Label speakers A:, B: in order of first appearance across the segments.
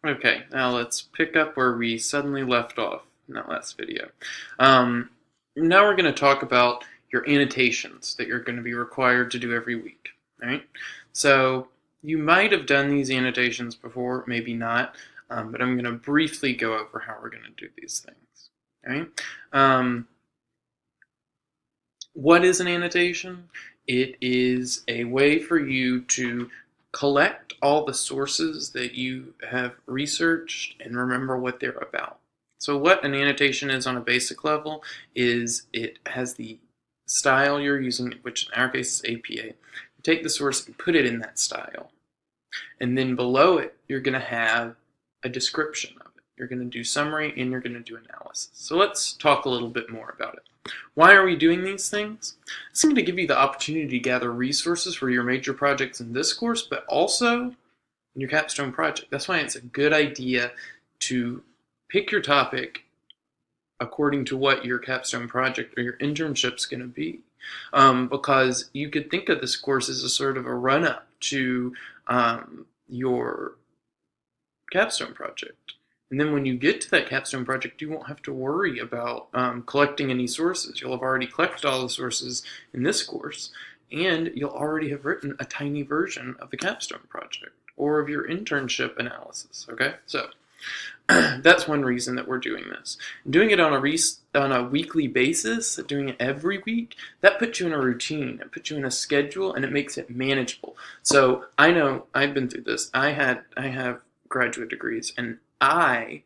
A: Okay, now let's pick up where we suddenly left off in that last video. Um, Now we're going to talk about your annotations that you're going to be required to do every week. All right, so you might have done these annotations before, maybe not, but I'm going to briefly go over how we're going to do these things. All right. What is an annotation? It is a way for you to collect all the sources that you have researched and remember what they're about. So what an annotation is on a basic level is it has the style you're using, which in our case is APA. You take the source and put it in that style. And then below it, you're going to have a description of it. You're going to do summary and you're going to do analysis. So let's talk a little bit more about it. Why are we doing these things? It's going to give you the opportunity to gather resources for your major projects in this course, but also in your capstone project. That's why it's a good idea to pick your topic according to what your capstone project or your internship is going to be. Because you could think of this course as a sort of a run-up to your capstone project. And then when you get to that capstone project, you won't have to worry about collecting any sources. You'll have already collected all the sources in this course, and you'll already have written a tiny version of the capstone project or of your internship analysis. Okay, so that's one reason that we're doing this. Doing it on a weekly basis, doing it every week, that puts you in a routine. It puts you in a schedule, and it makes it manageable. So I know I've been through this. I have graduate degrees, and I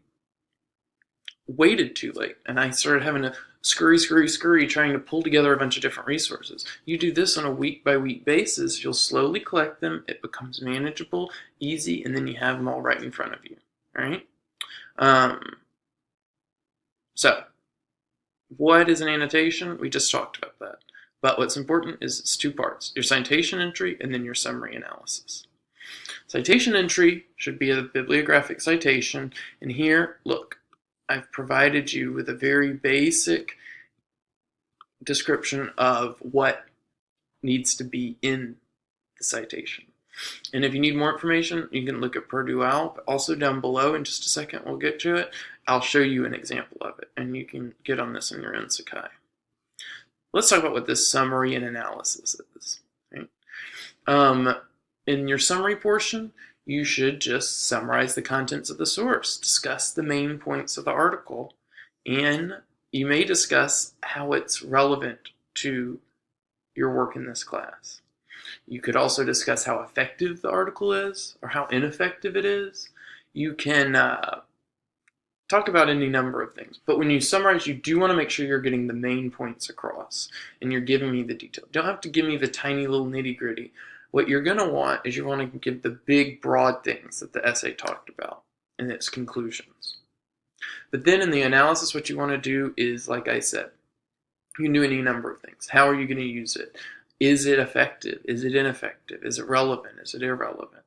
A: waited too late, and I started having to scurry, trying to pull together a bunch of different resources. You do this on a week-by-week basis, you'll slowly collect them, it becomes manageable, easy, and then you have them all right in front of you, all right? So, what is an annotation? We just talked about that. But what's important is it's two parts, your citation entry and then your summary analysis. Citation entry should be a bibliographic citation, and here, look, I've provided you with a very basic description of what needs to be in the citation. And if you need more information, you can look at Purdue OWL, but also down below in just a second, we'll get to it. I'll show you an example of it, and you can get on this in your own Sakai. Let's talk about what this summary and analysis is. Right? In your summary portion, you should just summarize the contents of the source, discuss the main points of the article, and you may discuss how it's relevant to your work in this class. You could also discuss how effective the article is or how ineffective it is. You can talk about any number of things. But when you summarize, you do want to make sure you're getting the main points across and you're giving me the detail. You don't have to give me the tiny little nitty-gritty. What you're going to want is you want to give the big, broad things that the essay talked about and its conclusions. But then in the analysis, what you want to do is, like I said, you can do any number of things. How are you going to use it? Is it effective? Is it ineffective? Is it relevant? Is it irrelevant?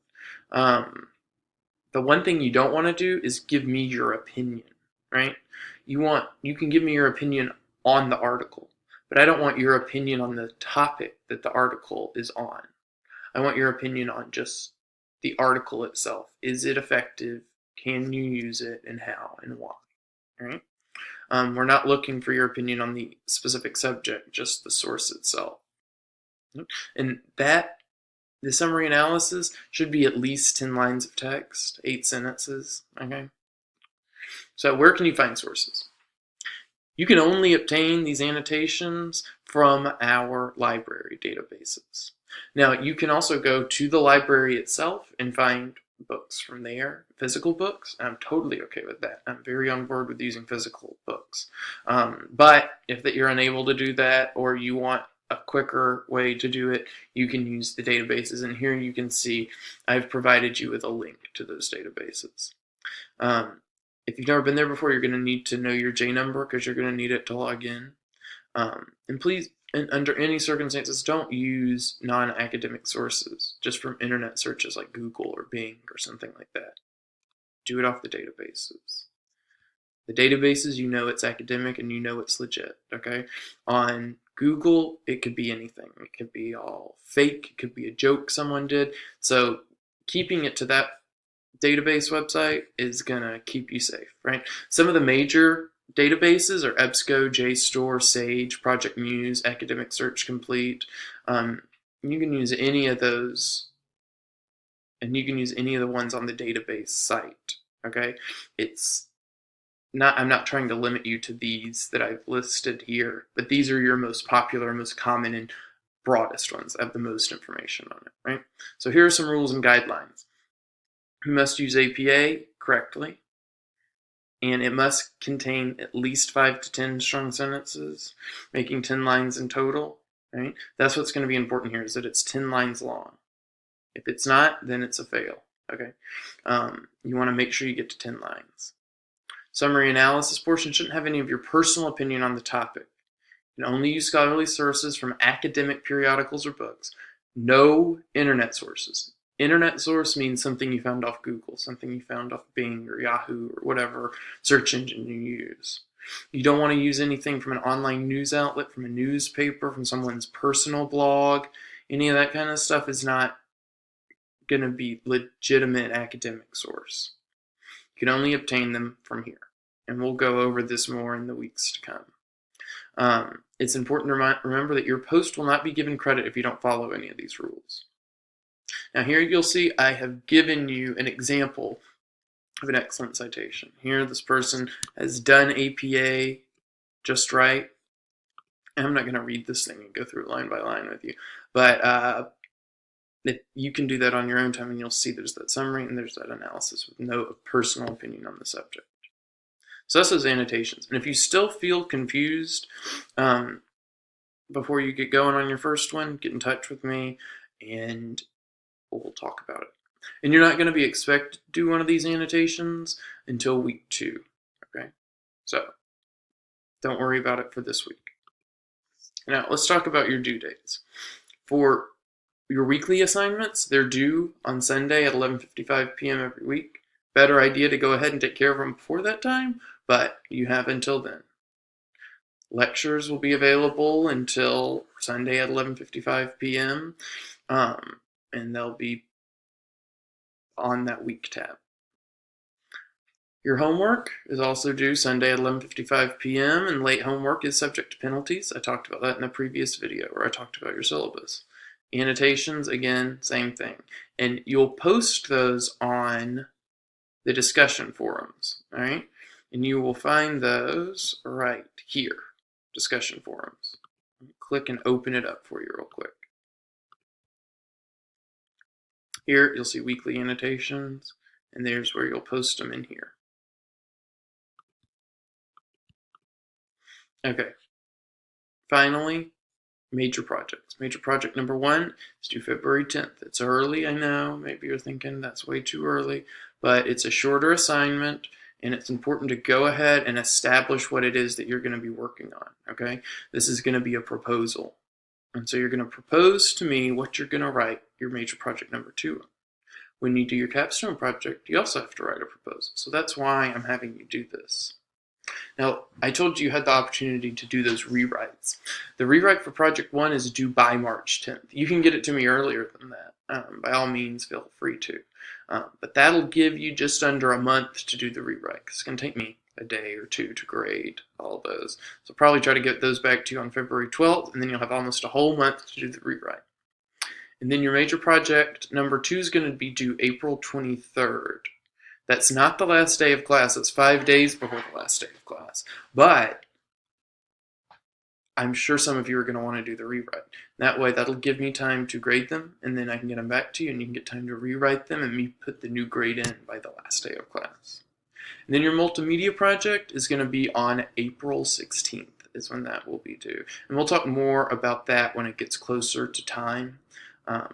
A: The one thing you don't want to do is give me your opinion, right? You can give me your opinion on the article, but I don't want your opinion on the topic that the article is on. I want your opinion on just the article itself. Is it effective? Can you use it, and how and why? All right? We're not looking for your opinion on the specific subject, just the source itself. And the summary analysis should be at least 10 lines of text, 8 sentences, okay? So where can you find sources? You can only obtain these annotations from our library databases. Now, you can also go to the library itself and find books from there, physical books. I'm totally okay with that. I'm very on board with using physical books. But if you're unable to do that, or you want a quicker way to do it, you can use the databases. And here you can see I've provided you with a link to those databases. If you've never been there before, you're going to need to know your J number because you're going to need it to log in. And please, under any circumstances, don't use non-academic sources just from internet searches like Google or Bing or something like that. Do it off the databases. The databases, you know it's academic and you know it's legit, okay? On Google, it could be anything. It could be all fake. It could be a joke someone did. So keeping it to that database website is going to keep you safe, right? Some of the major databases are EBSCO, JSTOR, Sage, Project Muse, Academic Search Complete. You can use any of those, and you can use any of the ones on the database site, okay? I'm not trying to limit you to these that I've listed here, but these are your most popular, most common, and broadest ones that have the most information on it, right? So here are some rules and guidelines. You must use APA correctly, and it must contain at least 5 to 10 strong sentences, making 10 lines in total, right? That's what's going to be important here, is that it's 10 lines long. If it's not, then it's a fail, okay? You want to make sure you get to 10 lines. Summary analysis portion shouldn't have any of your personal opinion on the topic. You can only use scholarly sources from academic periodicals or books. No internet sources. Internet source means something you found off Google, something you found off Bing or Yahoo or whatever search engine you use. You don't want to use anything from an online news outlet, from a newspaper, from someone's personal blog. Any of that kind of stuff is not going to be legitimate academic source. You can only obtain them from here. And we'll go over this more in the weeks to come. It's important to remember that your post will not be given credit if you don't follow any of these rules. Now here you'll see I have given you an example of an excellent citation. Here this person has done APA just right. And I'm not going to read this thing and go through it line by line with you, but you can do that on your own time, and you'll see there's that summary and there's that analysis with no personal opinion on the subject. So that's those annotations. And if you still feel confused before you get going on your first one, get in touch with me and we'll talk about it. And you're not going to be expected to do one of these annotations until week 2, okay? So don't worry about it for this week. Now let's talk about your due dates. For your weekly assignments, they're due on Sunday at 11:55 p.m. every week. Better idea to go ahead and take care of them before that time, but you have until then. Lectures will be available until Sunday at 11:55 p.m. And they'll be on that week tab. Your homework is also due Sunday at 11:55 p.m. and late homework is subject to penalties. I talked about that in the previous video where I talked about your syllabus. Annotations, again, same thing. And you'll post those on the discussion forums, all right? And you will find those right here, discussion forums. Click and open it up for you real quick. Here, you'll see weekly annotations, and there's where you'll post them in here. Okay. Finally, major projects. Major project number 1 is due February 10th. It's early, I know. Maybe you're thinking that's way too early, but it's a shorter assignment, and it's important to go ahead and establish what it is that you're going to be working on, okay? This is going to be a proposal. And so you're going to propose to me what you're going to write your major project number 2 on. When you do your capstone project, you also have to write a proposal. So that's why I'm having you do this. Now, I told you had the opportunity to do those rewrites. The rewrite for Project 1 is due by March 10th. You can get it to me earlier than that. By all means, feel free to. But that'll give you just under a month to do the rewrite. It's going to take me a day or two to grade all those. So probably try to get those back to you on February 12th, and then you'll have almost a whole month to do the rewrite. And then your major project number 2 is going to be due April 23rd. That's not the last day of class. It's 5 days before the last day of class. But I'm sure some of you are going to want to do the rewrite. That way, that'll give me time to grade them, and then I can get them back to you, and you can get time to rewrite them and me put the new grade in by the last day of class. And then your multimedia project is going to be on April 16th is when that will be due. And we'll talk more about that when it gets closer to time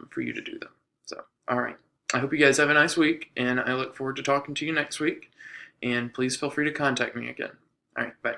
A: for you to do them. So, all right. I hope you guys have a nice week, and I look forward to talking to you next week. And please feel free to contact me again. All right, bye.